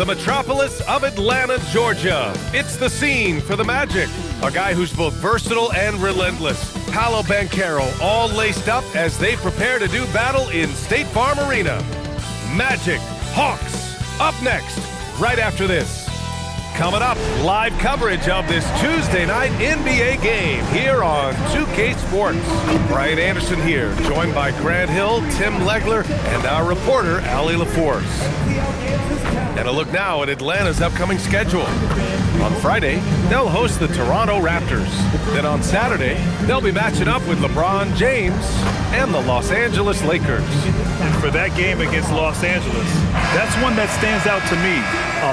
the metropolis of Atlanta, Georgia. It's the scene for the Magic, a guy who's both versatile and relentless. Paolo Banchero all laced up as they prepare to do battle in State Farm Arena. Magic Hawks up next, right after this. Coming up, live coverage of this Tuesday night NBA game here on 2K Sports. Brian Anderson here, joined by Grant Hill, Tim Legler, and our reporter, Allie LaForce. And a look now at Atlanta's upcoming schedule. On Friday, they'll host the Toronto Raptors. Then on Saturday, they'll be matching up with LeBron James and the Los Angeles Lakers. For that game against Los Angeles, that's one that stands out to me.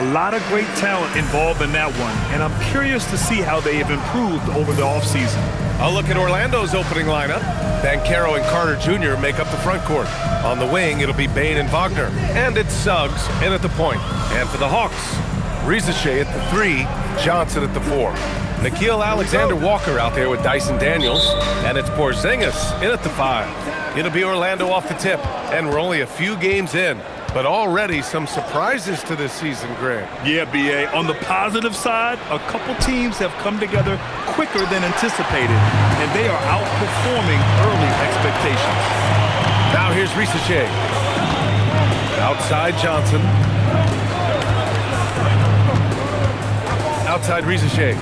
A lot of great talent involved in that one, and I'm curious to see how they have improved over the offseason. A look at Orlando's opening lineup. Banchero and Carter Jr. make up the front court. On the wing, it'll be Bane and Wagner. And it's Suggs in at the point. And for the Hawks, Rizachet at the 3, Johnson at the 4. Nickeil Alexander-Walker out there with Dyson Daniels. And it's Porzingis in at the 5. It'll be Orlando off the tip. And we're only a few games in. But already some surprises to this season, Grant. Yeah, B.A. On the positive side, a couple teams have come together quicker than anticipated, and they are outperforming early expectations. Now here's Rizachet. Outside Johnson. Outside Rizachet.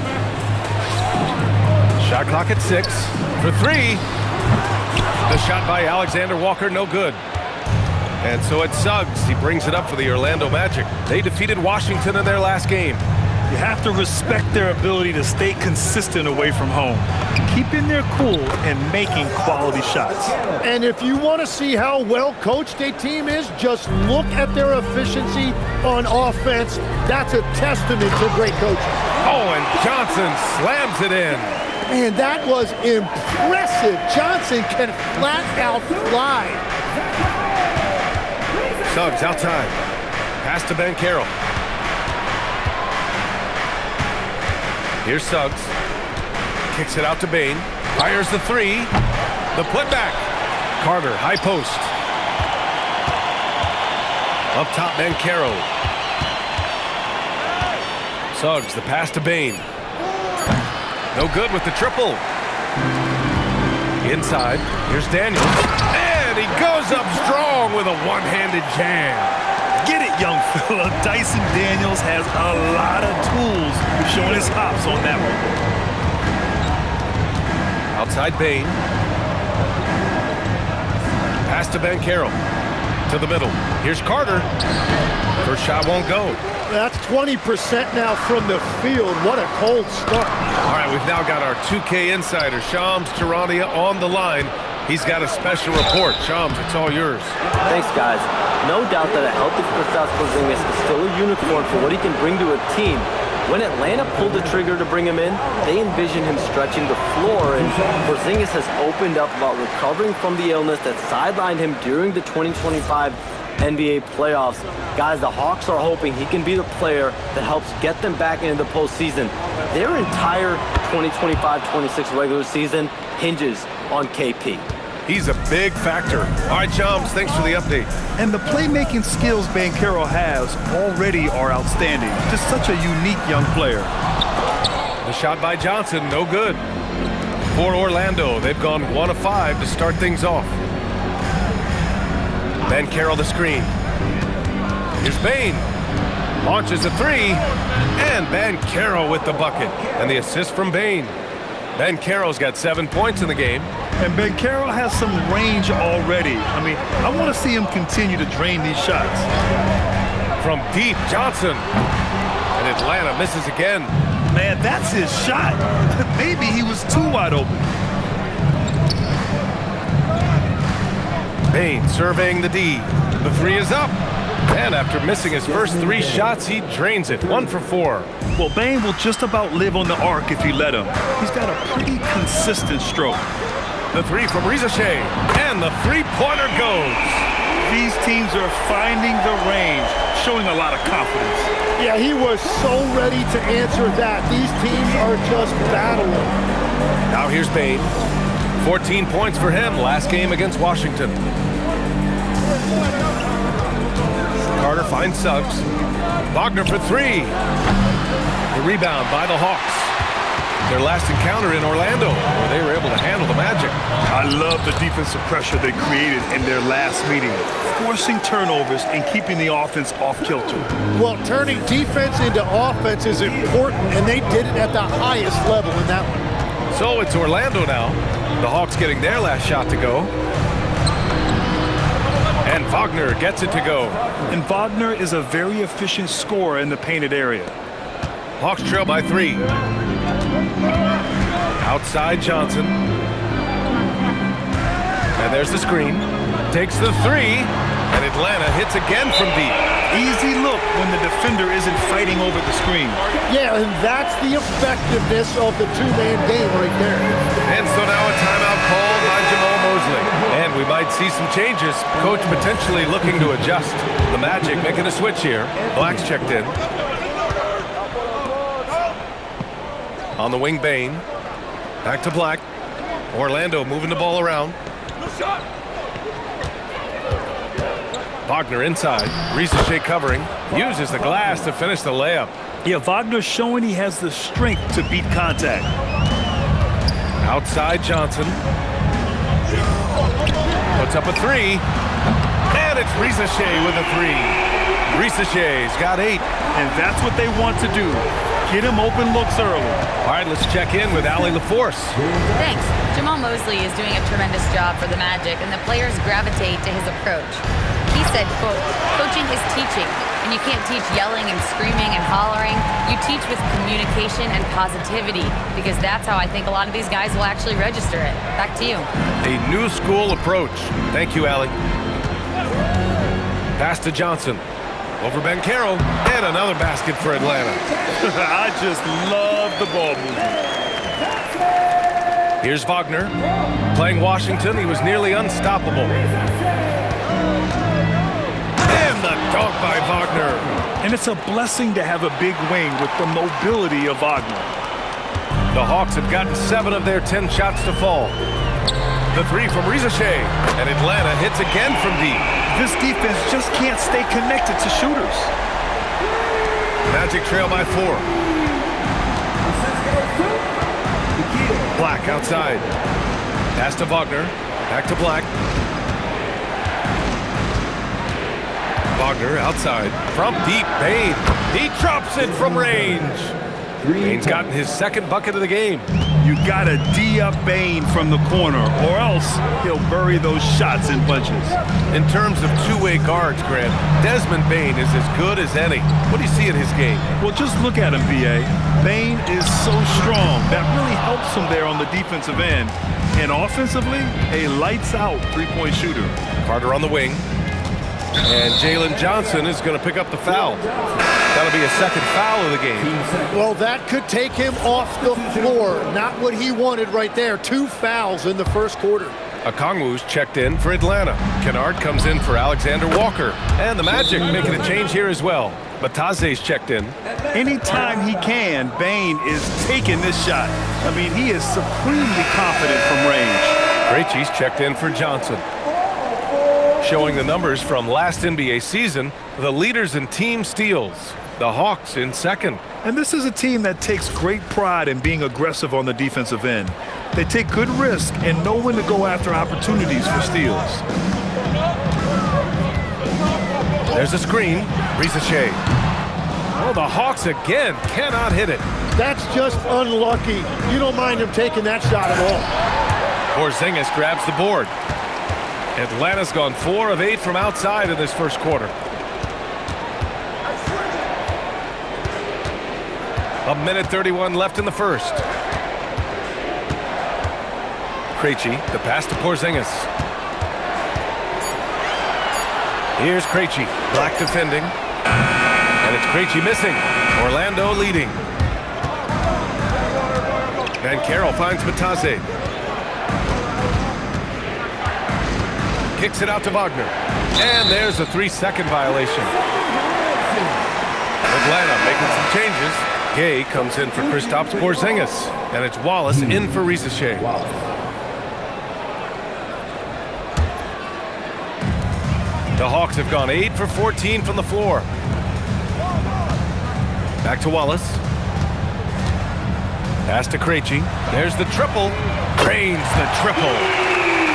Shot clock at 6 for 3. The shot by Alexander Walker, no good. And so it's Suggs. He brings it up for the Orlando Magic. They defeated Washington in their last game. You have to respect their ability to stay consistent away from home, keeping their cool and making quality shots. And if you want to see how well coached a team is, just look at their efficiency on offense. That's a testament to great coaching. Oh, and Johnson slams it in. And that was impressive. Johnson can flat out fly. Suggs outside. Pass to Banchero. Here's Suggs. Kicks it out to Bane. Fires the 3. The putback. Carter, high post. Up top, Banchero. Suggs, the pass to Bane. No good with the triple. Inside. Here's Daniels. And he goes up strong with a one-handed jam. Get it, young fella. Dyson Daniels has a lot of tools, showing his hops on that one. Outside Bane. Pass to Banchero. To the middle. Here's Carter. First shot won't go. That's 20% now from the field. What a cold start. All right, we've now got our 2K insider, Shams Charania, on the line. He's got a special report. Shams, it's all yours. Thanks, guys. No doubt that a healthy Kristaps Porzingis is still a unicorn for what he can bring to a team. When Atlanta pulled the trigger to bring him in, they envisioned him stretching the floor, and Porzingis has opened up about recovering from the illness that sidelined him during the 2025 NBA playoffs. Guys, the Hawks are hoping he can be the player that helps get them back into the postseason. Their entire 2025-26 regular season hinges on KP. He's a big factor. All right, Shams, thanks for the update. And the playmaking skills Banchero has already are outstanding. Just such a unique young player. The shot by Johnson, no good. For Orlando, they've gone 1 of 5 to start things off. Banchero the screen. Here's Bane. Launches a 3. And Banchero with the bucket. And the assist from Bane. Banchero's got 7 points in the game. And Banchero has some range already. I mean, I want to see him continue to drain these shots. From deep, Johnson. And Atlanta misses again. Man, that's his shot. Maybe he was too wide open. Bane surveying the D. The 3 is up. And after missing his first 3 shots, he drains it. 1 for 4. Well, Bane will just about live on the arc if you let him. He's got a pretty consistent stroke. The 3 from Rizachet. And the three-pointer goes. These teams are finding the range, showing a lot of confidence. Yeah, he was so ready to answer that. These teams are just battling. Now here's Bane. 14 points for him last game against Washington. Carter finds Suggs. Wagner for three. The rebound by the Hawks. Their last encounter in Orlando, where they were able to handle the Magic. I love the defensive pressure they created in their last meeting, forcing turnovers and keeping the offense off kilter. Well, turning defense into offense is important, and they did it at the highest level in that one. So it's Orlando now. The Hawks getting their last shot to go. And Wagner gets it to go. And Wagner is a very efficient scorer in the painted area. Hawks trail by three. Outside Johnson. And there's the screen. Takes the three. And Atlanta hits again from deep. Easy look when the defender isn't fighting over the screen. Yeah, and that's the effectiveness of the two-man game right there. And so now a timeout called by Jamal Mosley. And we might see some changes. Coach potentially looking to adjust. The Magic making a switch here. Black's checked in. On the wing, Bain. Back to Black. Orlando moving the ball around. Wagner inside. Risache covering. Uses the glass to finish the layup. Yeah, Wagner showing he has the strength to beat contact. Outside Johnson. Puts up a three. And it's Risache with a three. Risache's got 8. And that's what they want to do. Get him open looks early. All right, let's check in with Allie LaForce. Thanks. Jamal Mosley is doing a tremendous job for the Magic, and the players gravitate to his approach. He said, quote, "Coaching is teaching, and you can't teach yelling and screaming and hollering. You teach with communication and positivity, because that's how I think a lot of these guys will actually register it." Back to you. A new school approach. Thank you, Allie. Pass to Johnson. Over Banchero, and another basket for Atlanta. I just love the ball movement. Here's Wagner. Playing Washington, he was nearly unstoppable. And the dunk by Wagner. And it's a blessing to have a big wing with the mobility of Wagner. The Hawks have gotten 7 of their 10 shots to fall. The three from Risache, and Atlanta hits again from deep. This defense just can't stay connected to shooters. Magic trail by 4. Black outside. Pass to Wagner. Back to Black. Wagner outside. From deep, Bain. He drops it from range. Bain's gotten his second bucket of the game. You gotta D-up Bain from the corner, or else he'll bury those shots in bunches. In terms of two-way guards, Grant, Desmond Bain is as good as any. What do you see in his game? Well, just look at him, V.A. Bain is so strong. That really helps him there on the defensive end. And offensively, a lights-out three-point shooter. Carter on the wing. And Jalen Johnson is going to pick up the foul. That'll be a second foul of the game. Well, that could take him off the floor. Not what he wanted right there. 2 fouls in the first quarter. Okongwu's checked in for Atlanta. Kennard comes in for Alexander Walker. And the Magic making a change here as well. Bataze's checked in. Anytime he can, Bain is taking this shot. I mean, he is supremely confident from range. Krejci's checked in for Johnson. Showing the numbers from last NBA season, the leaders in team steals. The Hawks in second. And this is a team that takes great pride in being aggressive on the defensive end. They take good risk and know when to go after opportunities for steals. There's a screen. Risache. Oh, the Hawks again cannot hit it. That's just unlucky. You don't mind him taking that shot at all. Porzingis grabs the board. Atlanta's gone 4 of 8 from outside in this first quarter. A minute 31 left in the first. Krejci, the pass to Porzingis. Here's Krejci, Black defending. And it's Krejci missing. Orlando leading. Banchero finds Bataze. Kicks it out to Wagner. And there's a 3-second violation. Atlanta making some changes. Gay comes in for Kristaps Porzingis. And it's Wallace in for Risache. The Hawks have gone 8 for 14 from the floor. Back to Wallace. Pass to Krejci. There's the triple. Drains the triple.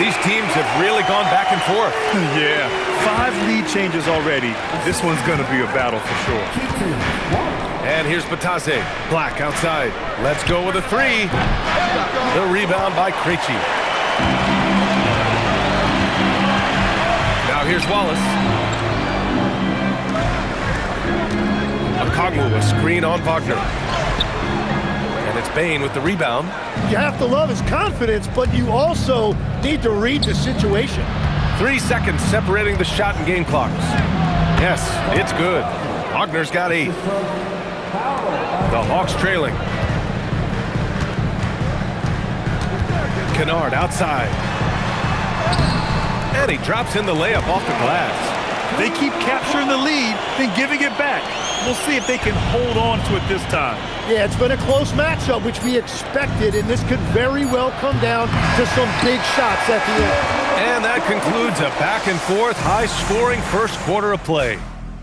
These teams have really gone back and forth. Yeah, 5 lead changes already. This one's going to be a battle for sure. And here's Batase. Black outside. Let's go with a 3. The rebound by Krejci. Now here's Wallace. Okongwu, a screen on Wagner. And it's Bane with the rebound. You have to love his confidence, but you also need to read the situation. 3 seconds separating the shot and game clocks. Yes, it's good. Wagner's got 8. The Hawks trailing. Kennard outside. And he drops in the layup off the glass. They keep capturing the lead, then giving it back. We'll see if they can hold on to it this time. Yeah, it's been a close matchup, which we expected, and this could very well come down to some big shots at the end. And that concludes a back-and-forth, high-scoring first quarter of play.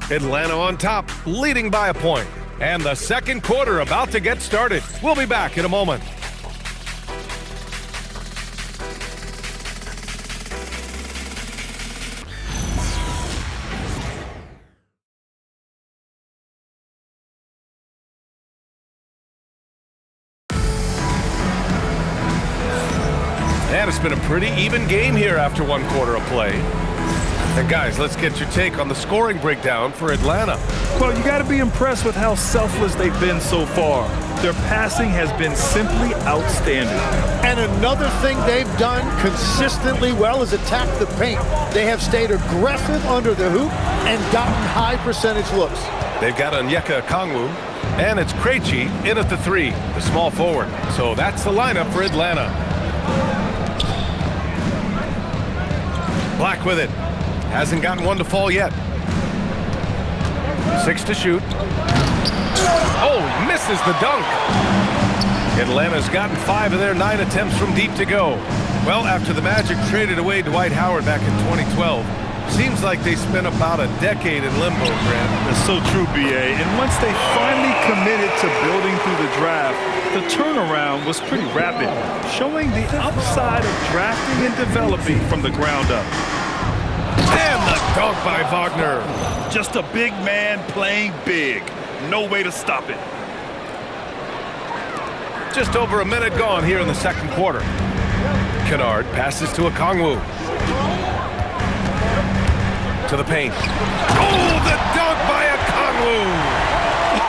Atlanta on top, leading by a point. And the second quarter about to get started. We'll be back in a moment. And it's been a pretty even game here after 1 quarter of play. And guys, let's get your take on the scoring breakdown for Atlanta. Well, you got to be impressed with how selfless they've been so far. Their passing has been simply outstanding. And another thing they've done consistently well is attack the paint. They have stayed aggressive under the hoop and gotten high percentage looks. They've got Onyeka Okongwu, and it's Krejci in at the 3, the small forward. So that's the lineup for Atlanta. Black with it. Hasn't gotten one to fall yet. 6 to shoot. Oh, misses the dunk. Atlanta's gotten 5 of their 9 attempts from deep to go. Well, after the Magic traded away Dwight Howard back in 2012, seems like they spent about a decade in limbo, Grant. That's so true, B.A. And once they finally committed to building through the draft, the turnaround was pretty rapid, showing the upside of drafting and developing from the ground up. And the dunk by Wagner. Just a big man playing big. No way to stop it. Just over a minute gone here in the second quarter. Kennard passes to Okongwu. To the paint. Oh, the dunk by Okongwu!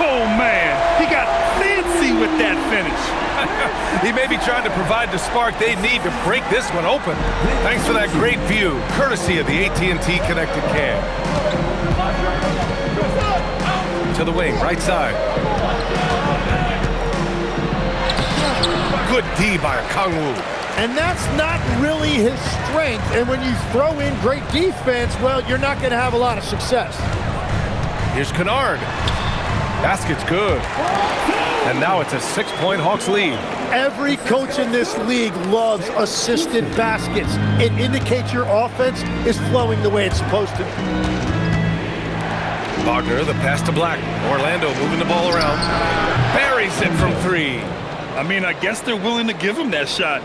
Oh, man. He got fancy with that finish. He may be trying to provide the spark they need to break this one open. Thanks for that great view, courtesy of the AT&T Connected Cam. To the wing, right side. Good D by Okongwu. And that's not really his strength. And when you throw in great defense, well, you're not going to have a lot of success. Here's Kennard. Basket's good. And now it's a 6-point Hawks lead. Every coach in this league loves assisted baskets. It indicates your offense is flowing the way it's supposed to. Wagner, the pass to Black. Orlando moving the ball around. Buries it from 3. I mean, I guess they're willing to give him that shot.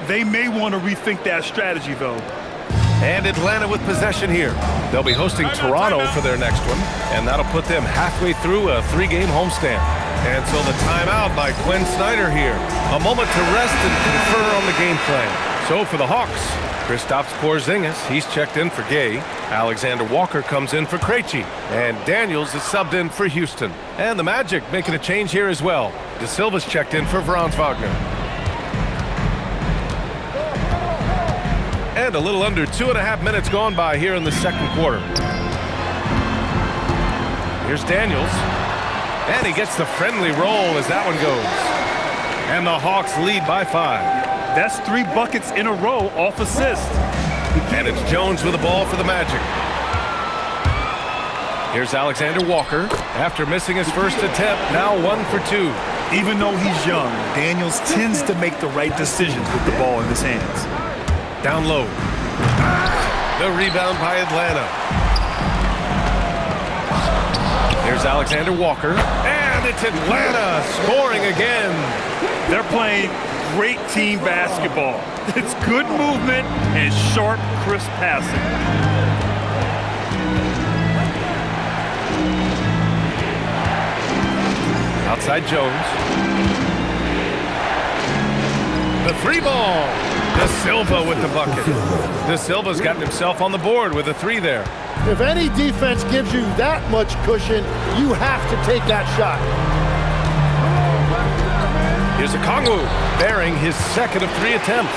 They may want to rethink that strategy, though. And Atlanta with possession here. They'll be hosting Toronto for their next one, and that'll put them halfway through a 3-game homestand. And so the timeout by Quinn Snyder here. A moment to rest and confer on the game plan. So for the Hawks, Kristaps Porzingis, he's checked in for Gay. Alexander Walker comes in for Krejci. And Daniels is subbed in for Houston. And the Magic making a change here as well. De Silva's checked in for Franz Wagner. And a little under 2.5 minutes gone by here in the second quarter. Here's Daniels. And he gets the friendly roll as that one goes. And the Hawks lead by 5. That's 3 buckets in a row off assist. And it's Jones with the ball for the Magic. Here's Alexander Walker. After missing his first attempt, now 1 for 2. Even though he's young, Daniels tends to make the right decisions with the ball in his hands. Down low. The rebound by Atlanta. Here's Alexander Walker. And it's Atlanta scoring again. They're playing great team basketball. It's good movement and sharp, crisp passing. Outside Jones. The three ball. De Silva with the bucket. De Silva's gotten himself on the board with a three there. If any defense gives you that much cushion, you have to take that shot. Here's Okongwu, bearing his second of 3 attempts.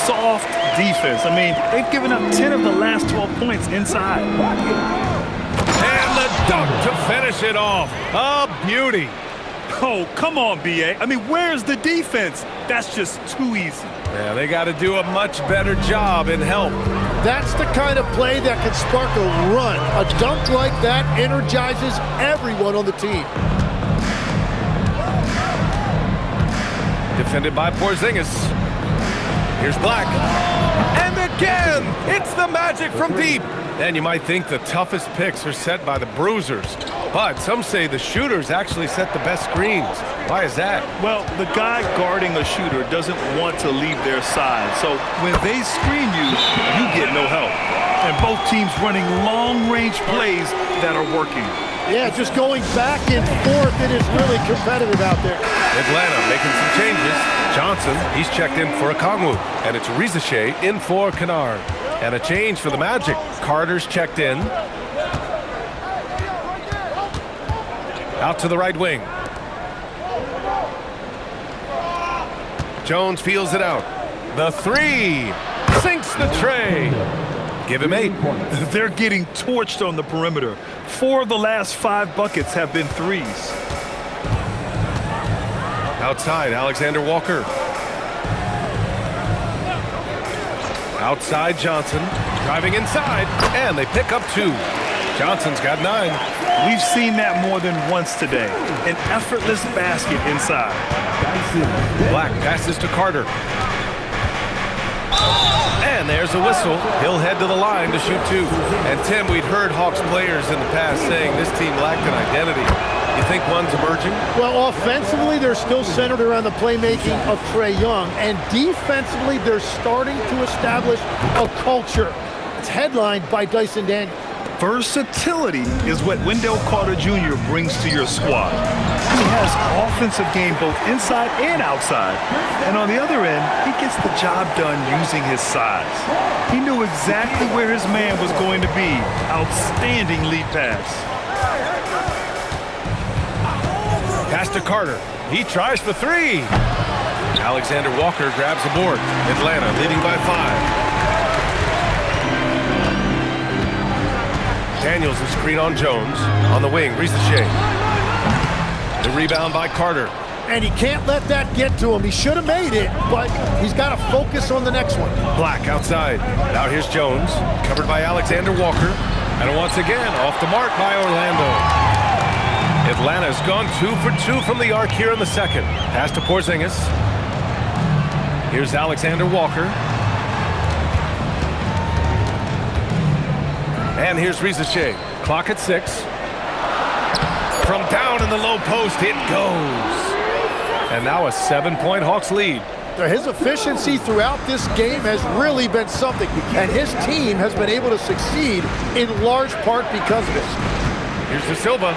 Soft defense. I mean, they've given up 10 of the last 12 points inside. And the dunk to finish it off. A beauty. Oh, come on, B.A. I mean, where's the defense? That's just too easy. Yeah, they got to do a much better job in help. That's the kind of play that can spark a run. A dunk like that energizes everyone on the team. Defended by Porzingis. Here's Black. And again, it's the Magic from deep. And you might think the toughest picks are set by the bruisers. But some say the shooters actually set the best screens. Why is that? Well, the guy guarding a shooter doesn't want to leave their side. So when they screen you, you get no help. And both teams running long-range plays that are working. Yeah, just going back and forth, it is really competitive out there. Atlanta making some changes. Johnson, he's checked in for Okongwu. And it's Rizachet in for Kennard. And a change for the Magic. Carter's checked in. Out to the right wing. Jones feels it out. The three. Sinks the tray. Give him 8. They're getting torched on the perimeter. 4 of the last 5 buckets have been threes. Outside, Alexander Walker. Outside, Johnson. Driving inside, and they pick up 2. Johnson's got 9. We've seen that more than once today. An effortless basket inside. Black passes to Carter. And there's a whistle. He'll head to the line to shoot 2. And Tim, we'd heard Hawks players in the past saying this team lacked an identity. You think one's emerging? Well, offensively, they're still centered around the playmaking of Trae Young. And defensively, they're starting to establish a culture. It's headlined by Dyson Daniels. Versatility is what Wendell Carter Jr. brings to your squad. He has offensive game both inside and outside. And on the other end, he gets the job done using his size. He knew exactly where his man was going to be. Outstanding lead pass. Pass to Carter. He tries for 3. Alexander Walker grabs the board. Atlanta leading by 5. Daniels is screen on Jones. On the wing, Rizachet. The rebound by Carter. And he can't let that get to him. He should have made it, but he's got to focus on the next one. Black outside. Now here's Jones. Covered by Alexander Walker. And once again, off the mark by Orlando. Atlanta's gone 2 for 2 from the arc here in the second. Pass to Porzingis. Here's Alexander Walker. And here's Rizachet. Clock at 6. From down in the low post, it goes. And now a 7-point Hawks lead. His efficiency throughout this game has really been something, and his team has been able to succeed in large part because of it. Here's De Silva.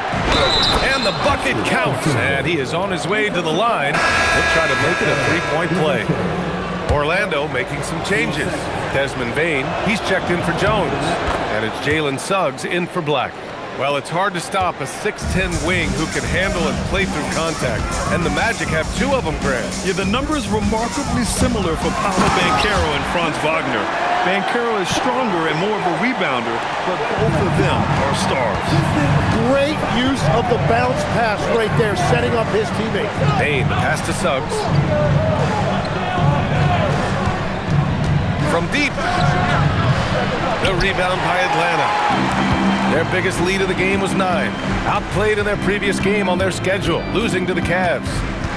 And the bucket counts. And he is on his way to the line. He'll try to make it a 3-point play. Orlando making some changes. Desmond Bane, he's checked in for Jones. And it's Jalen Suggs in for Black. Well, it's hard to stop a 6'10 wing who can handle and play through contact. And the Magic have 2 of them, Grant. Yeah, the numbers remarkably similar for Paolo Banchero and Franz Wagner. Banchero is stronger and more of a rebounder, but both of them are stars. Great use of the bounce pass right there, setting up his teammate. Bane, the pass to Suggs. From deep. The rebound by Atlanta. Their biggest lead of the game was 9. Outplayed in their previous game on their schedule, losing to the Cavs.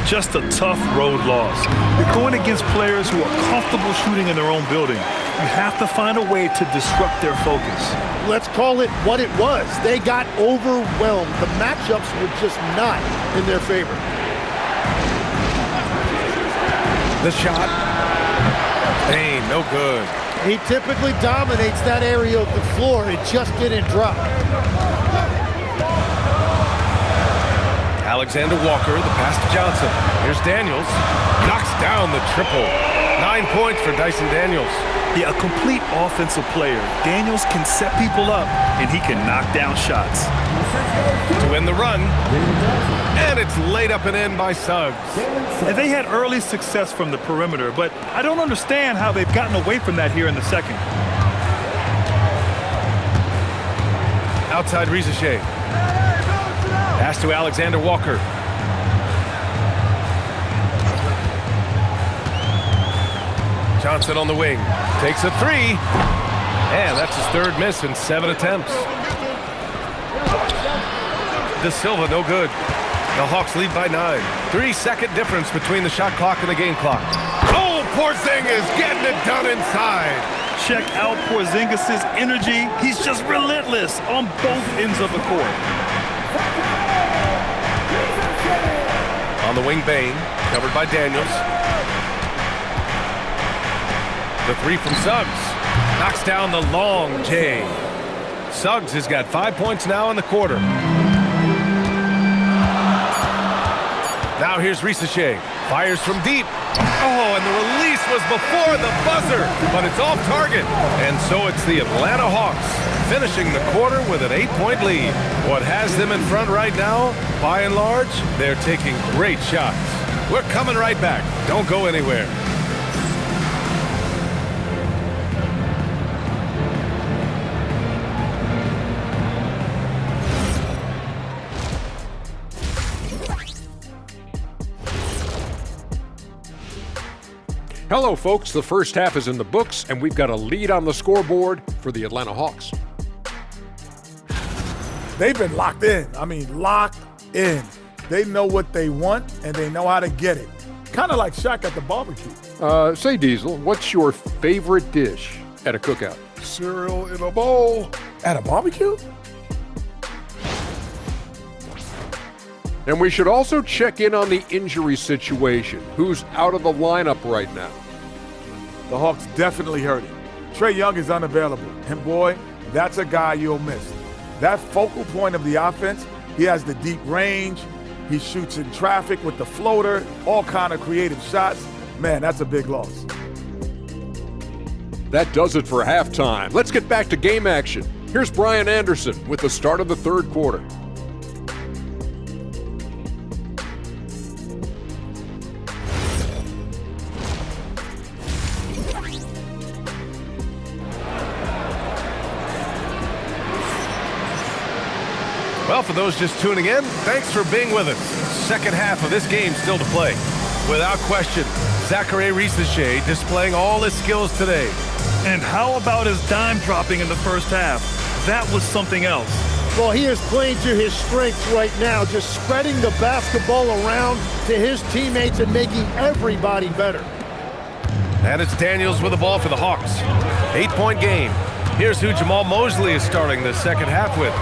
Just a tough road loss. You're going against players who are comfortable shooting in their own building. You have to find a way to disrupt their focus. Let's call it what it was. They got overwhelmed. The matchups were just not in their favor. The shot. Hey, no good. He typically dominates that area of the floor. It just didn't drop. Alexander Walker, the pass to Johnson. Here's Daniels. Knocks down the triple. 9 points for Dyson Daniels. Yeah, a complete offensive player. Daniels can set people up, and he can knock down shots. To win the run. And it's laid up and in by Suggs. And they had early success from the perimeter, but I don't understand how they've gotten away from that here in the second. Outside Rizachet. Pass to Alexander Walker. Johnson on the wing. Takes a three. And that's his third miss in 7 attempts. De Silva, no good. The Hawks lead by 9. 3-second difference between the shot clock and the game clock. Oh, Porzingis getting it done inside. Check out Porzingis' energy. He's just relentless on both ends of the court. On the wing, Bain, covered by Daniels. The three from Suggs. Knocks down the long J. Suggs has got 5 points now in the quarter. Now here's Rizachet. Fires from deep. Oh, and the release was before the buzzer, but it's off target. And so it's the Atlanta Hawks finishing the quarter with an 8-point lead. What has them in front right now, by and large, they're taking great shots. We're coming right back. Don't go anywhere. Hello, folks. The first half is in the books, and we've got a lead on the scoreboard for the Atlanta Hawks. They've been locked in. I mean, locked in. They know what they want, and they know how to get it. Kind of like Shaq at the barbecue. Say, Diesel, what's your favorite dish at a cookout? Cereal in a bowl. At a barbecue? And we should also check in on the injury situation. Who's out of the lineup right now? The Hawks definitely hurt him. Trae Young is unavailable. And boy, that's a guy you'll miss. That focal point of the offense, he has the deep range. He shoots in traffic with the floater, all kind of creative shots. Man, that's a big loss. That does it for halftime. Let's get back to game action. Here's Brian Anderson with the start of the third quarter. Well, for those just tuning in, thanks for being with us. Second half of this game still to play. Without question, Zachary Rizachet displaying all his skills today. And how about his dime dropping in the first half? That was something else. Well, he is playing to his strengths right now, just spreading the basketball around to his teammates and making everybody better. And it's Daniels with the ball for the Hawks. 8-point game. Here's who Jamal Mosley is starting the second half with.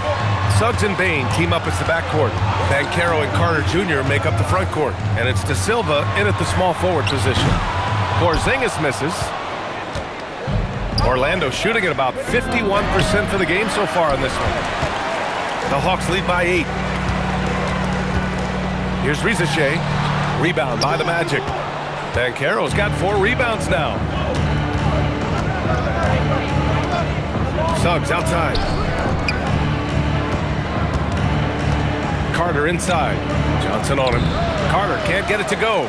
Suggs and Bain team up as the backcourt. Banchero and Carter Jr. make up the front court. And it's De Silva in at the small forward position. Porzingis misses. Orlando shooting at about 51% for the game so far in this one. The Hawks lead by 8. Here's Rizachet. Rebound by the Magic. Banchero's got 4 rebounds now. Suggs outside. Carter inside. Johnson on him. Carter can't get it to go.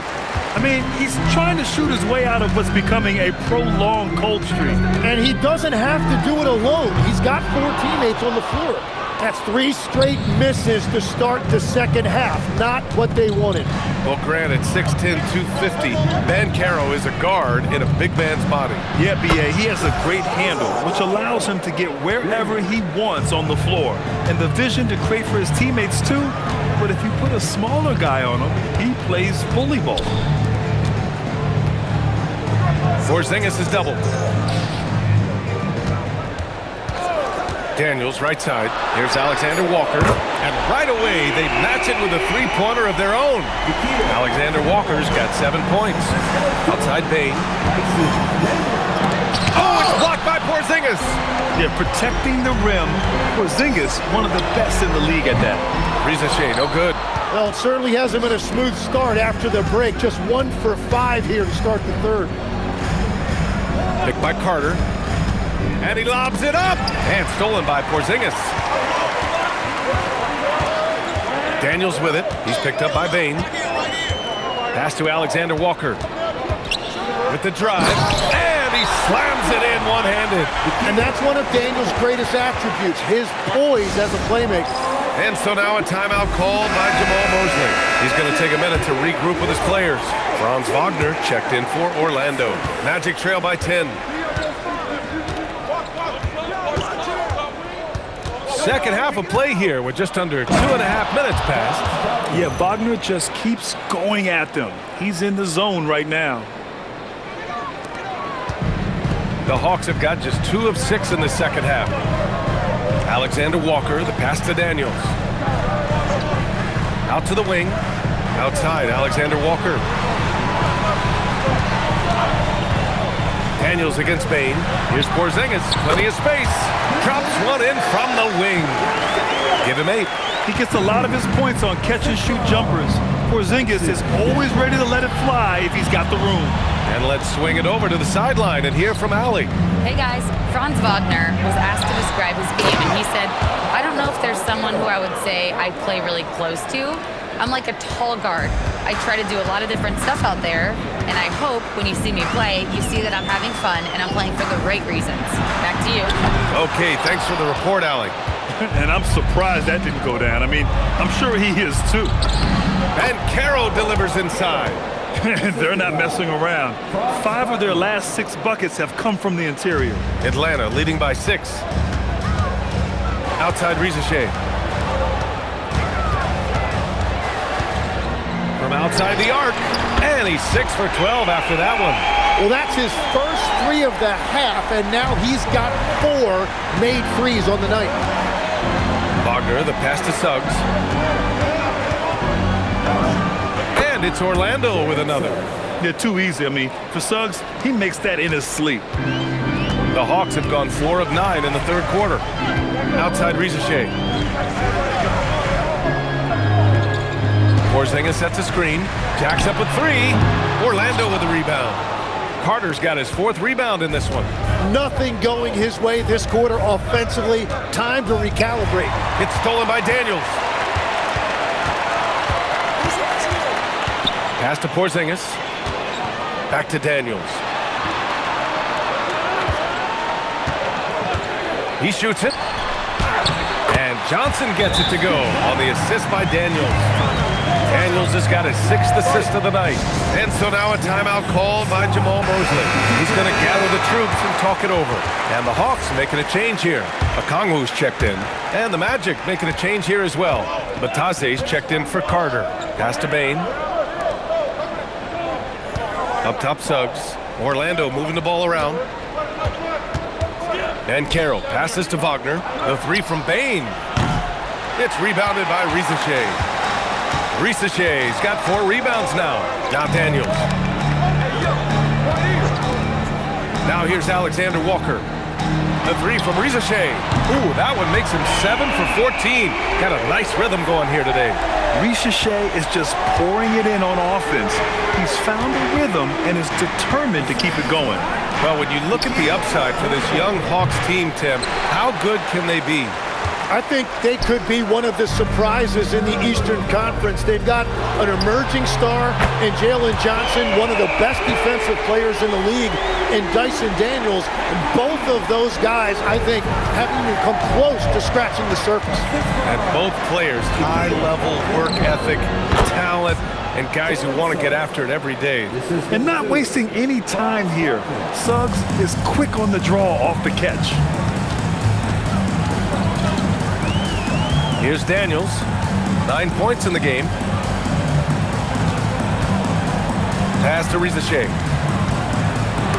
I mean, he's trying to shoot his way out of what's becoming a prolonged cold streak. And he doesn't have to do it alone. He's got 4 teammates on the floor. That's 3 straight misses to start the second half. Not what they wanted. Well, granted, 6'10", 250. Banchero is a guard in a big man's body. Yeah, B.A., he has a great handle, which allows him to get wherever he wants on the floor. And the vision to create for his teammates, too. But if you put a smaller guy on him, he plays bully ball. Porzingis is doubled. Daniels, right side. Here's Alexander Walker. And right away, they match it with a three-pointer of their own. Alexander Walker's got 7 points. Outside Bain. Oh, it's blocked by Porzingis. Yeah, protecting the rim. Porzingis, one of the best in the league at that. Rizachet, no good. Well, it certainly hasn't been a smooth start after the break. Just 1 for 5 here to start the third. Picked by Carter. And he lobs it up. And stolen by Porzingis. Daniels with it. He's picked up by Bain. Pass to Alexander Walker. With the drive. And he slams it in one-handed. And that's one of Daniels' greatest attributes, his poise as a playmaker. And so now a timeout called by Jamal Mosley. He's going to take a minute to regroup with his players. Franz Wagner checked in for Orlando. Magic trail by 10. Second half of play here with just under 2.5 minutes passed. Yeah, Wagner just keeps going at them. He's in the zone right now. The Hawks have got just 2 of 6 in the second half. Alexander Walker, the pass to Daniels. Out to the wing. Outside, Alexander Walker. Daniels against Bain. Here's Porzingis. Plenty of space. Drops one in from the wing. Give him 8. He gets a lot of his points on catch-and-shoot jumpers. Porzingis is always ready to let it fly if he's got the room. And let's swing it over to the sideline and hear from Allie. Hey guys, Franz Wagner was asked to describe his game, and he said, I don't know if there's someone who I would say I play really close to. I'm like a tall guard. I try to do a lot of different stuff out there, and I hope when you see me play, you see that I'm having fun and I'm playing for the right reasons. Back to you. Okay, thanks for the report, Allie. And I'm surprised that didn't go down. I mean, I'm sure he is too. And Caro delivers inside. They're not messing around. 5 of their last 6 buckets have come from the interior. Atlanta leading by 6. Outside Rizachet. From outside the arc. And he's 6 for 12 after that one. Well, that's his first 3 of the half, and now he's got 4 made threes on the night. Wagner, the pass to Suggs. And it's Orlando with another. They're too easy. I mean, for Suggs, he makes that in his sleep. The Hawks have gone 4 of 9 in the third quarter. Outside Rizachet. Porzingis sets a screen. Jacks up with 3. Orlando with the rebound. Carter's got his 4th rebound in this one. Nothing going his way this quarter offensively. Time to recalibrate. It's stolen by Daniels. Pass to Porzingis. Back to Daniels. He shoots it. And Johnson gets it to go on the assist by Daniels. Daniels has got his 6th assist of the night. And so now a timeout called by Jamal Mosley. He's going to gather the troops and talk it over. And the Hawks making a change here. Okongwu's checked in. And the Magic making a change here as well. Batase's checked in for Carter. Pass to Bain. Up top Suggs. Orlando moving the ball around. And Carroll passes to Wagner. The 3 from Bain. It's rebounded by Rizachet. Rizachet's got 4 rebounds now. Now Daniels. Now here's Alexander Walker. The 3 from Rizachet. Ooh, that one makes him 7 for 14. Got a nice rhythm going here today. Rizachet is just pouring it in on offense. He's found a rhythm and is determined to keep it going. Well, when you look at the upside for this young Hawks team, Tim, how good can they be? I think they could be one of the surprises in the Eastern Conference. They've got an emerging star in Jalen Johnson, one of the best defensive players in the league, in Dyson Daniels. And both of those guys, I think, haven't even come close to scratching the surface. And both players, high-level work ethic, talent, and guys who want to get after it every day. And not wasting any time here. Suggs is quick on the draw off the catch. Here's Daniels, 9 points in the game. Pass to Rizachet.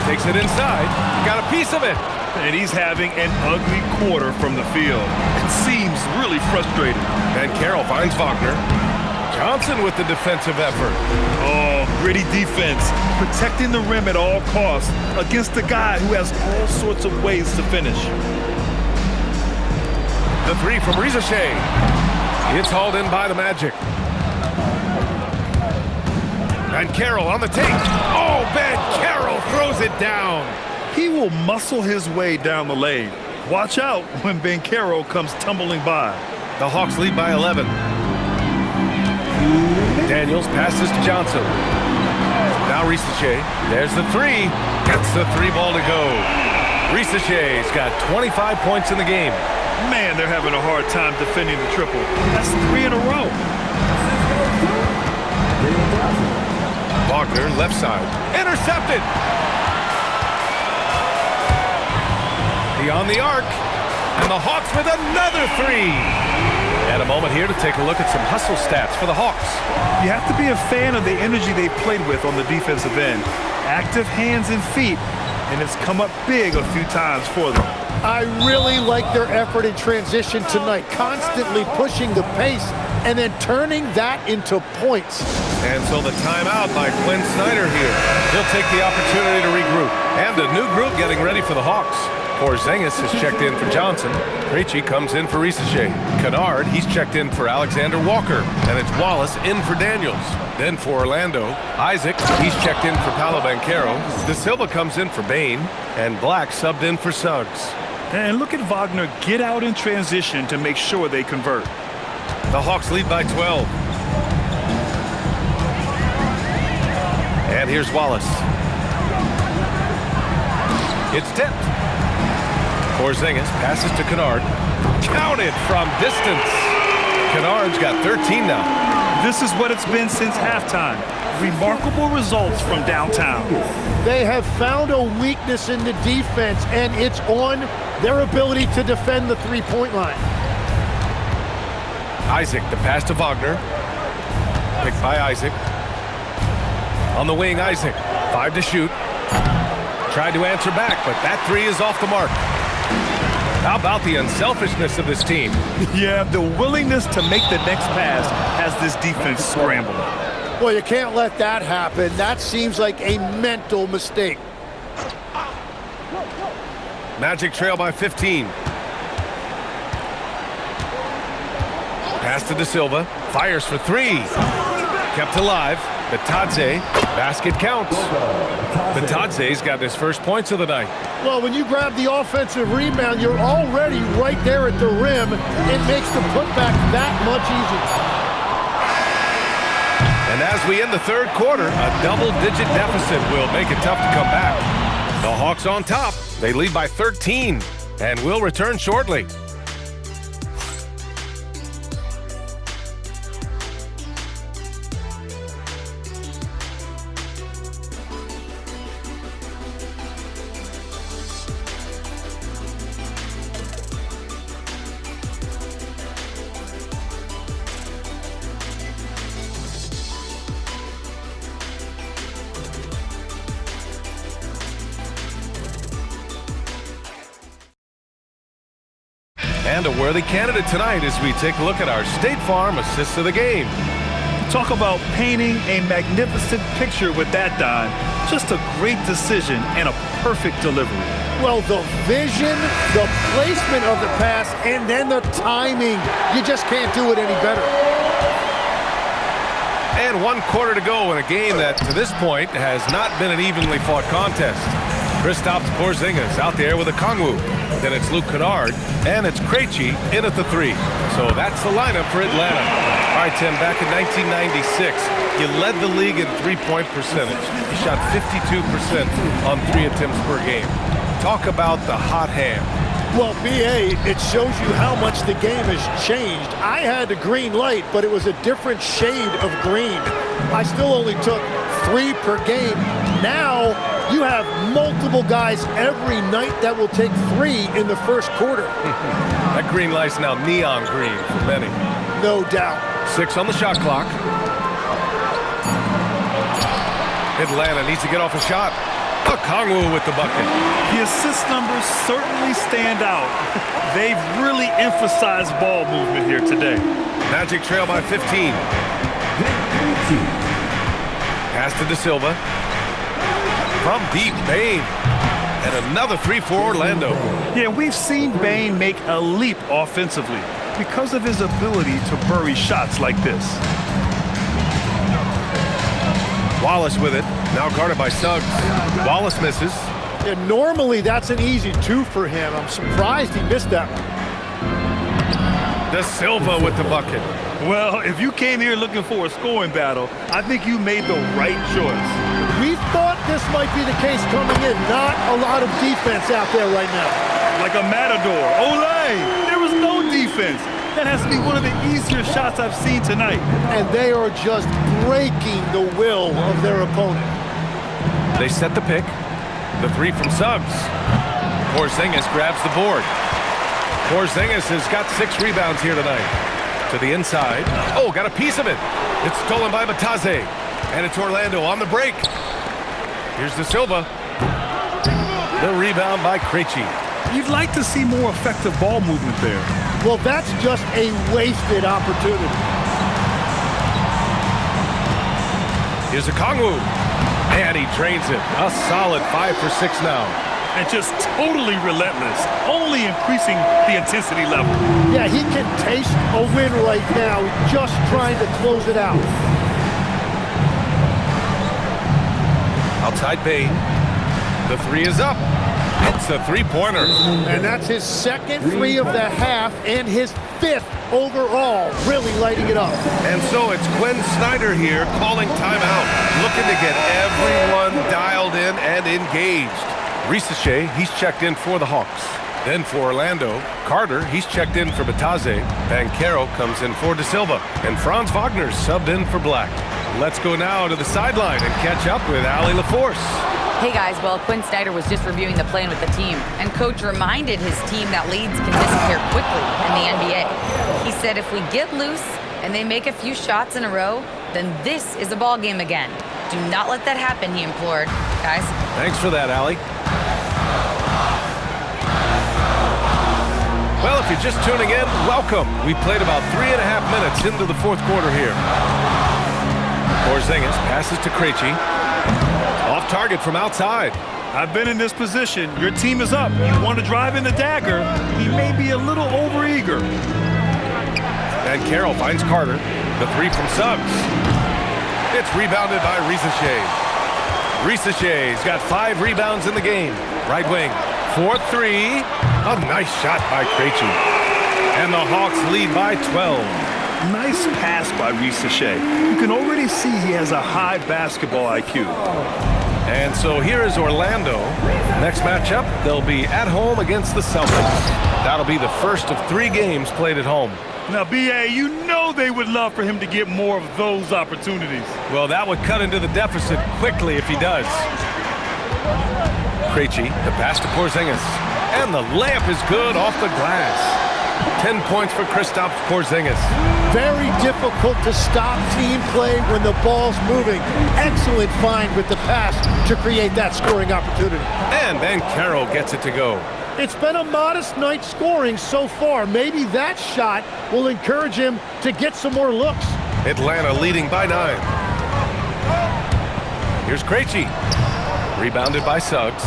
Takes it inside, got a piece of it. And he's having an ugly quarter from the field. It seems really frustrated. And Carroll finds Wagner. Johnson with the defensive effort. Oh, gritty defense. Protecting the rim at all costs against a guy who has all sorts of ways to finish. The three from Ricochet. It's hauled in by the Magic. And Carroll on the take. Oh, Ben Carroll throws it down. He will muscle his way down the lane. Watch out when Banchero comes tumbling by. The Hawks lead by 11. Daniels passes to Johnson. Now Ricochet. There's the three. Gets the three ball to go. Ricochet's got 25 points in the game. Man, they're having a hard time defending the triple. That's 3 in a row. Wagner, left side. Intercepted. Beyond the arc. And the Hawks with another three. And a moment here to take a look at some hustle stats for the Hawks. You have to be a fan of the energy they've played with on the defensive end. Active hands and feet, and it's come up big a few times for them. I really like their effort in transition tonight, constantly pushing the pace and then turning that into points. And so the timeout by Quinn Snyder here. He'll take the opportunity to regroup. And a new group getting ready for the Hawks. Porzingis has checked in for Johnson. Krejci comes in for Ricochet. Kennard, he's checked in for Alexander Walker. And it's Wallace in for Daniels. Then for Orlando, Isaac, he's checked in for Paolo Banchero. De Silva comes in for Bain. And Black subbed in for Suggs. And look at Wagner get out in transition to make sure they convert. The Hawks lead by 12. And here's Wallace. It's tipped. Porzingis passes to Kennard. Counted from distance. Kennard's got 13 now. This is what it's been since halftime. Remarkable results from downtown. They have found a weakness in the defense, and it's on their ability to defend the three-point line. Isaac, the pass to Wagner. Picked by Isaac. On the wing, Isaac. 5 to shoot. Tried to answer back, but that three is off the mark. How about the unselfishness of this team? Yeah, the willingness to make the next pass has this defense scrambling. Well, you can't let that happen. That seems like a mental mistake. Magic trail by 15. Pass to De Silva. Fires for three. Kept alive. Batadze. Basket counts. Batadze's got his first points of the night. Well, when you grab the offensive rebound, you're already right there at the rim. It makes the putback that much easier. And as we end the third quarter, a double-digit deficit will make it tough to come back. The Hawks on top. They lead by 13, and will return shortly. And a worthy candidate tonight as we take a look at our State Farm assists of the game. Talk about painting a magnificent picture with that, Don. Just a great decision and a perfect delivery. Well, the vision, the placement of the pass, and then the timing. You just can't do it any better. And 1 quarter to go in a game that, to this point, has not been an evenly fought contest. Kristaps Porzingis out there with a Kongwu. Then it's Luke Kennard, and it's Krejci in at the three. So that's the lineup for Atlanta. All right, Tim, back in 1996, you led the league in three-point percentage. You shot 52% on 3 attempts per game. Talk about the hot hand. Well, B.A., it shows you how much the game has changed. I had a green light, but it was a different shade of green. I still only took 3 per game. Now, you have multiple guys every night that will take 3 in the first quarter. That green light's now neon green for many. No doubt. 6 on the shot clock. Atlanta needs to get off a shot. Okongwu with the bucket. The assist numbers certainly stand out. They've really emphasized ball movement here today. Magic trail by 15. Pass to De Silva. From deep, Bane. And another three for Orlando. Yeah, we've seen Bane make a leap offensively because of his ability to bury shots like this. Wallace with it. Now guarded by Suggs. Wallace misses. And normally that's an easy two for him. I'm surprised he missed that one. De Silva with the bucket. Well, if you came here looking for a scoring battle, I think you made the right choice. We thought this might be the case coming in. Not a lot of defense out there right now. Like a matador. Olay! There was no defense. That has to be one of the easier shots I've seen tonight. And they are just breaking the will of their opponent. They set the pick. The three from Suggs. Porzingis grabs the board. Porzingis has got 6 rebounds here tonight. To the inside. Oh, got a piece of it. It's stolen by Bataze. And it's Orlando on the break. Here's De Silva. The rebound by Krejci. You'd like to see more effective ball movement there. Well, that's just a wasted opportunity. Here's Okongwu. And he drains it. A solid 5 for 6 now. And just totally relentless, only increasing the intensity level. Yeah, he can taste a win right now, just trying to close it out. Outside Bane. The three is up. It's a three-pointer. And that's his second three of the half and his 5th overall, really lighting it up. And so it's Quinn Snyder here calling timeout, looking to get everyone dialed in and engaged. Risache, he's checked in for the Hawks. Then for Orlando, Carter, he's checked in for Bataze. Banchero comes in for De Silva. And Franz Wagner's subbed in for Black. Let's go now to the sideline and catch up with Allie LaForce. Hey guys, well, Quinn Snyder was just reviewing the plan with the team, and coach reminded his team that leads can disappear quickly in the NBA. He said if we get loose and they make a few shots in a row, then this is a ball game again. Do not let that happen, he implored. Guys. Thanks for that, Allie. Well, if you're just tuning in, welcome. We played about 3.5 minutes into the fourth quarter here. Porzingis passes to Krejci. Off target from outside. I've been in this position. Your team is up. You want to drive in the dagger. He may be a little overeager. And Carroll finds Carter. The three from Suggs. It's rebounded by Risache. Risache's got 5 rebounds in the game. Right wing. 4-3. A nice shot by Krejci. And the Hawks lead by 12. Nice pass by Risache. You can already see he has a high basketball IQ. And so here is Orlando. Next matchup, they'll be at home against the Celtics. That'll be the first of 3 games played at home. Now, B.A., you know they would love for him to get more of those opportunities. Well, that would cut into the deficit quickly if he does. Krejci, the pass to Porzingis. And the layup is good off the glass. 10 points for Kristaps Porzingis. Very difficult to stop team play when the ball's moving. Excellent find with the pass to create that scoring opportunity. And Banchero gets it to go. It's been a modest night scoring so far. Maybe that shot will encourage him to get some more looks. Atlanta leading by 9. Here's Krejci. Rebounded by Suggs.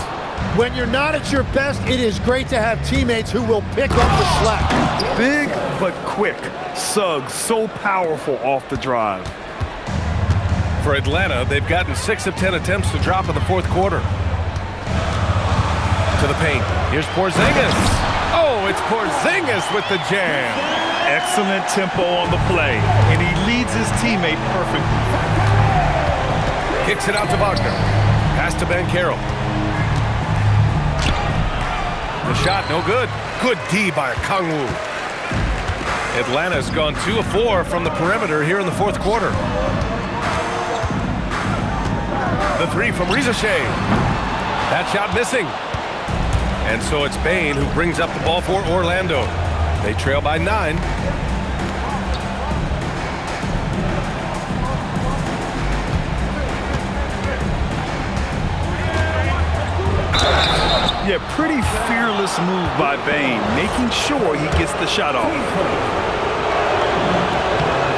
When you're not at your best, it is great to have teammates who will pick up the slack. Big but quick. Suggs so powerful off the drive. For Atlanta, they've gotten 6 of 10 attempts to drop in the fourth quarter. To the paint. Here's Porzingis. Oh, it's Porzingis with the jam. Excellent tempo on the play, and he leads his teammate perfectly. Kicks it out to Wagner. Pass to Banchero. The shot, no good. Good D by Okongwu. Atlanta's gone 2 of 4 from the perimeter here in the fourth quarter. The three from Risache. That shot missing. And so it's Bane who brings up the ball for Orlando. They trail by 9. Yeah, pretty fearless move by Bane, making sure he gets the shot off.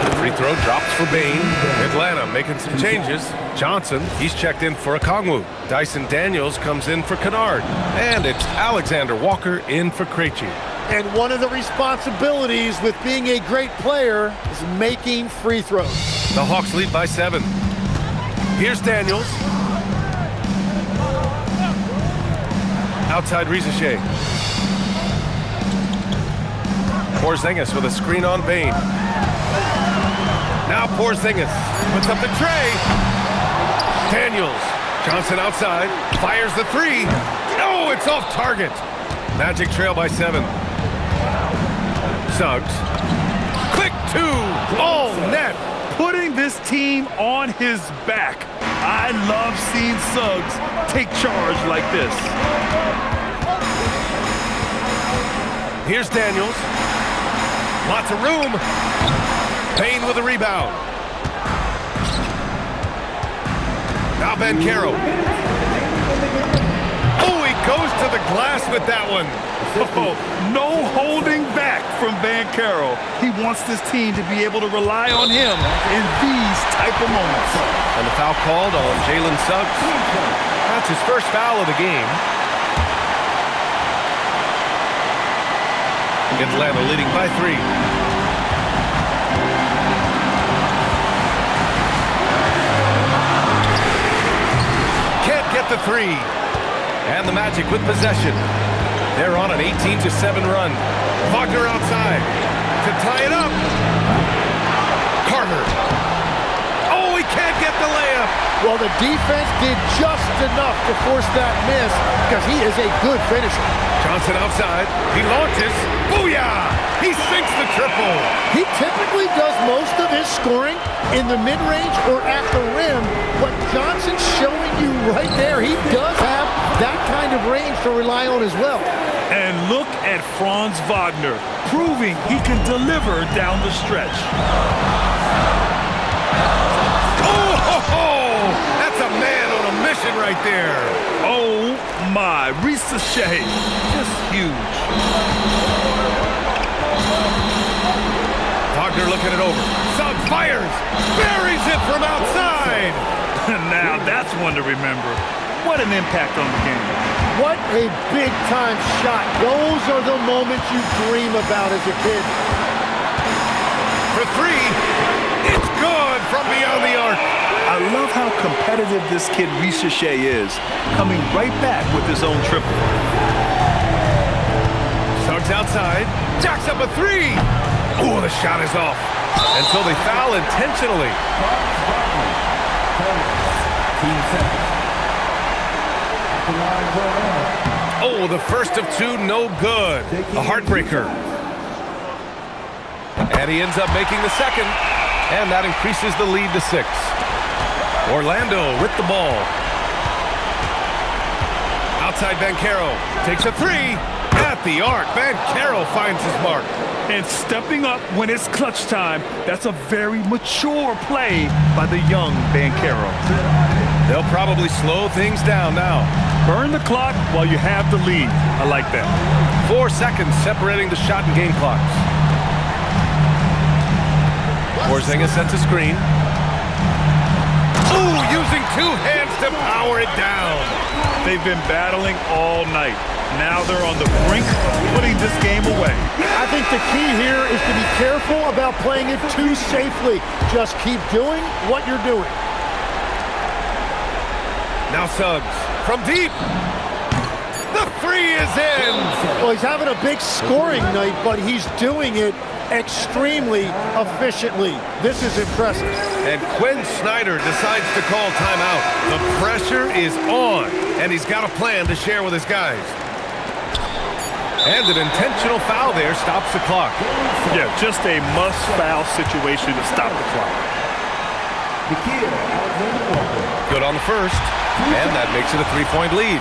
The free throw drops for Bane. Atlanta making some changes. Johnson, he's checked in for Okongwu. Dyson Daniels comes in for Kennard. And it's Alexander Walker in for Krejci. And one of the responsibilities with being a great player is making free throws. The Hawks lead by 7. Here's Daniels. Outside Rizachet. Porzingis with a screen on Bane. Now Porzingis puts up the tray. Daniels. Johnson outside. Fires the 3. No, it's off target. Magic trail by 7. Suggs. Quick 2. All net. Putting this team on his back. I love seeing Suggs take charge like this. Here's Daniels. Lots of room. Bane with a rebound. Now Banchero. Oh, he goes to the glass with that one. Oh, no holding back from Banchero. He wants this team to be able to rely on him in these type of moments. And the foul called on Jalen Suggs. That's his first foul of the game. Atlanta leading by 3. Can't get the 3. And the Magic with possession. They're on an 18-7 run. Wagner outside to tie it up. Carter. Oh, he can't get the layup. Well, the defense did just enough to force that miss because he is a good finisher. Johnson outside. He launches. Booyah! He sinks the triple. He typically does most of his scoring in the mid-range or at the rim, but Johnson's showing you right there he does have that kind of range to rely on as well. And look at Franz Wagner, proving he can deliver down the stretch. Oh, that's a man on a mission right there. Oh my, Rizachet, just huge. Wagner looking it over. Suggs fires, buries it from outside. Now that's one to remember. What an impact on the game. What a big-time shot. Those are the moments you dream about as a kid. For 3, it's good from beyond the arc. I love how competitive this kid Rizachet is, coming right back with his own triple. Suggs outside, jacks up a 3. Oh, the shot is off. And so they foul intentionally. Oh, the first of 2, no good. A heartbreaker. And he ends up making the second. And that increases the lead to 6. Orlando with the ball. Outside Banchero. Takes a 3. At the arc. Banchero finds his mark. And stepping up when it's clutch time, that's a very mature play by the young Banchero. They'll probably slow things down now. Burn the clock while you have the lead. I like that. 4 seconds separating the shot and game clocks. Porzingis sets a screen. Ooh, using 2 hands to power it down. They've been battling all night. Now they're on the brink of putting this game away. I think the key here is to be careful about playing it too safely. Just keep doing what you're doing. Now Suggs from deep. The 3 is in. Well, he's having a big scoring night, but he's doing it extremely efficiently. This is impressive. And Quinn Snyder decides to call timeout. The pressure is on, and he's got a plan to share with his guys. And an intentional foul there stops the clock. Yeah, just a must-foul situation to stop the clock. Good on the first, and that makes it a 3-point lead.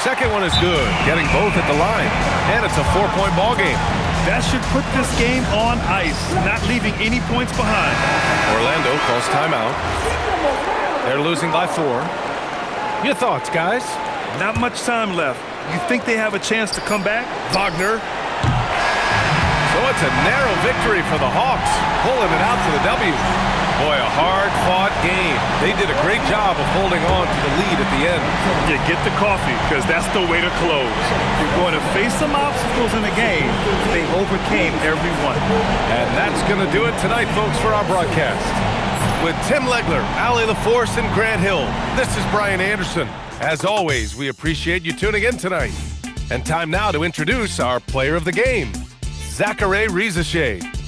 Second one is good, getting both at the line, and it's a 4-point ball game. That should put this game on ice, not leaving any points behind. Orlando calls timeout. They're losing by 4. Your thoughts, guys? Not much time left. You think they have a chance to come back? Wagner. So it's a narrow victory for the Hawks, pulling it out for the W. Boy, a hard-fought game. They did a great job of holding on to the lead at the end. You get the coffee, because that's the way to close. You're going to face some obstacles in the game. They overcame every one. And that's going to do it tonight, folks, for our broadcast. With Tim Legler, Allie LaForce, and Grant Hill, this is Brian Anderson. As always, we appreciate you tuning in tonight. And time now to introduce our player of the game, Zachary Rizachet.